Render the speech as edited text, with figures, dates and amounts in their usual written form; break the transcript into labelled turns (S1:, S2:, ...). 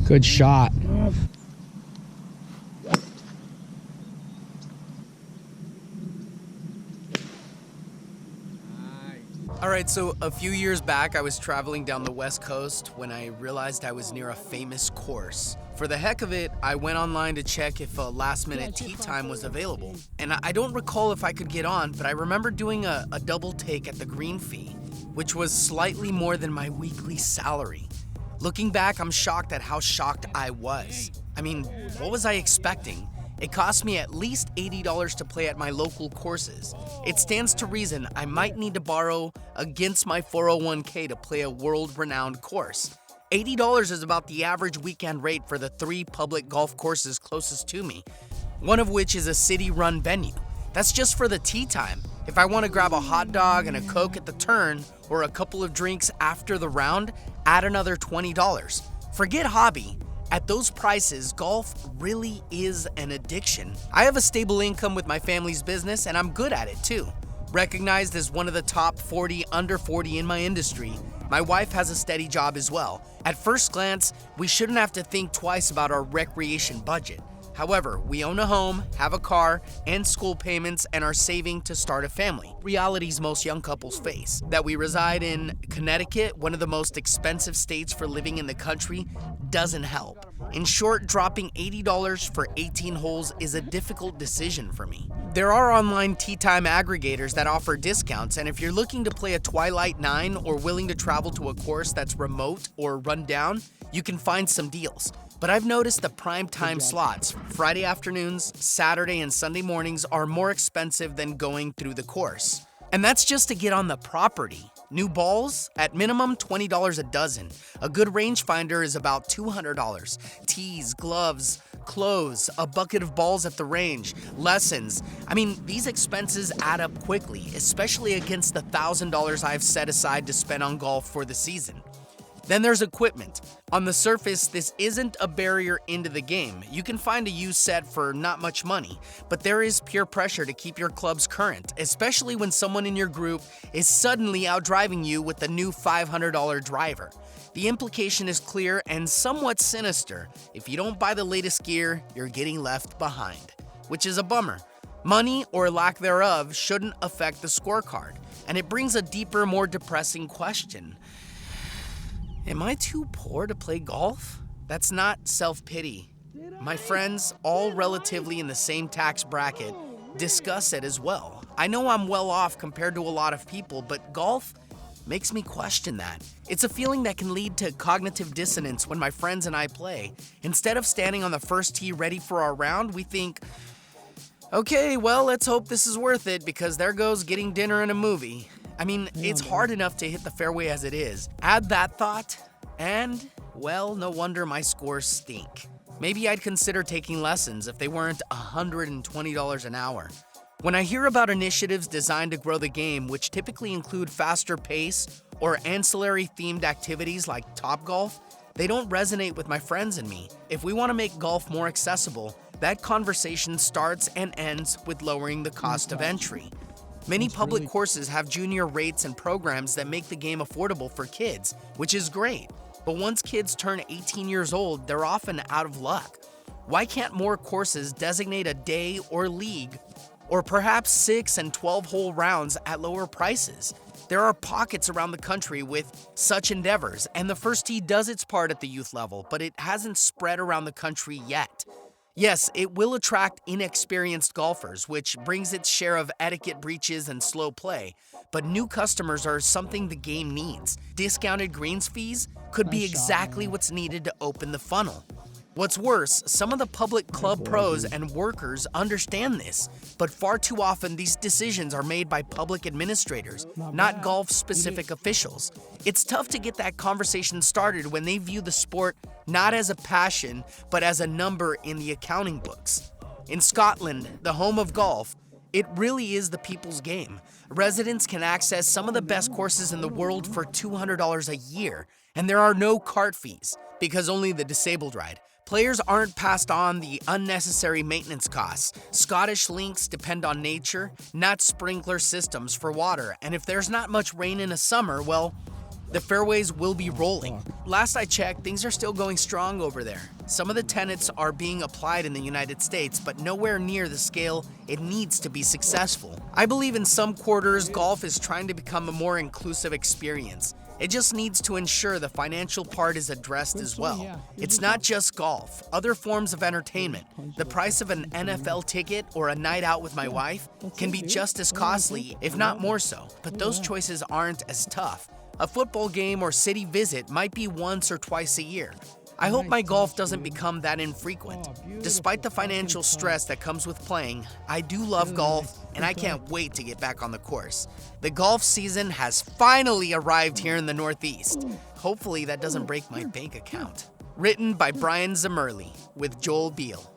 S1: Good shot.
S2: All right, so a few years back, I was traveling down the West Coast when I realized I was near a famous course. For the heck of it, I went online to check if a last-minute tee time was available. And I don't recall if I could get on, but I remember doing a double take at the green fee, which was slightly more than my weekly salary. Looking back, I'm shocked at how shocked I was. I mean, what was I expecting? It cost me at least $80 to play at my local courses. It stands to reason I might need to borrow against my 401k to play a world-renowned course. $80 is about the average weekend rate for the 3 public golf courses closest to me, one of which is a city-run venue. That's just for the tee time. If I want to grab a hot dog and a Coke at the turn, or a couple of drinks after the round, add another $20. Forget hobby. At those prices, golf really is an addiction. I have a stable income with my family's business, and I'm good at it too. Recognized as one of the top 40 under 40 in my industry, my wife has a steady job as well. At first glance, we shouldn't have to think twice about our recreation budget. However, we own a home, have a car, and school payments, and are saving to start a family. Realities most young couples face. That we reside in Connecticut, one of the most expensive states for living in the country, doesn't help. In short, dropping $80 for 18 holes is a difficult decision for me. There are online tee time aggregators that offer discounts, and if you're looking to play a Twilight 9 or willing to travel to a course that's remote or run down, you can find some deals. But I've noticed the prime time slots, Friday afternoons, Saturday and Sunday mornings, are more expensive than going through the course. And that's just to get on the property. New balls, at minimum $20 a dozen. A good rangefinder is about $200. Tees, gloves, clothes, a bucket of balls at the range, lessons. I mean, these expenses add up quickly, especially against the $1,000 I've set aside to spend on golf for the season. Then there's equipment. On the surface, this isn't a barrier into the game. You can find a used set for not much money, but there is peer pressure to keep your clubs current, especially when someone in your group is suddenly outdriving you with the new $500 driver. The implication is clear and somewhat sinister. If you don't buy the latest gear, you're getting left behind, which is a bummer. Money, or lack thereof, shouldn't affect the scorecard, and it brings a deeper, more depressing question. Am I too poor to play golf? That's not self-pity. My friends, all relatively in the same tax bracket, discuss it as well. I know I'm well off compared to a lot of people, but golf makes me question that. It's a feeling that can lead to cognitive dissonance when my friends and I play. Instead of standing on the first tee ready for our round, we think, okay, well, let's hope this is worth it because there goes getting dinner and a movie. I mean, it's hard enough to hit the fairway as it is. Add that thought, and, well, no wonder my scores stink. Maybe I'd consider taking lessons if they weren't $120 an hour. When I hear about initiatives designed to grow the game, which typically include faster pace or ancillary-themed activities like Topgolf, they don't resonate with my friends and me. If we want to make golf more accessible, that conversation starts and ends with lowering the cost of entry. Many public courses have junior rates and programs that make the game affordable for kids, which is great. But once kids turn 18 years old, they're often out of luck. Why can't more courses designate a day or league, or perhaps 6 and 12-hole rounds at lower prices? There are pockets around the country with such endeavors, and the first tee does its part at the youth level, but it hasn't spread around the country yet. Yes, it will attract inexperienced golfers, which brings its share of etiquette breaches and slow play, but new customers are something the game needs. Discounted greens fees could be exactly what's needed to open the funnel. What's worse, some of the public club pros and workers understand this, but far too often these decisions are made by public administrators, not golf-specific officials. It's tough to get that conversation started when they view the sport not as a passion, but as a number in the accounting books. In Scotland, the home of golf, it really is the people's game. Residents can access some of the best courses in the world for $200 a year, and there are no cart fees, because only the disabled ride. Players aren't passed on the unnecessary maintenance costs. Scottish links depend on nature, not sprinkler systems for water, and if there's not much rain in a summer, well, the fairways will be rolling. last I checked, things are still going strong over there. Some of the tenets are being applied in the United States, but nowhere near the scale it needs to be successful. I believe in some quarters, golf is trying to become a more inclusive experience. It just needs to ensure the financial part is addressed as well. It's not just golf, other forms of entertainment. The price of an NFL ticket or a night out with my wife can be just as costly, if not more so, but those choices aren't as tough. A football game or city visit might be once or twice a year. I hope my golf doesn't become that infrequent. Despite the financial stress that comes with playing, I do love golf, and I can't wait to get back on the course. The golf season has finally arrived here in the Northeast. Hopefully that doesn't break my bank account. Written by Brian Zimmerli with Joel Beall.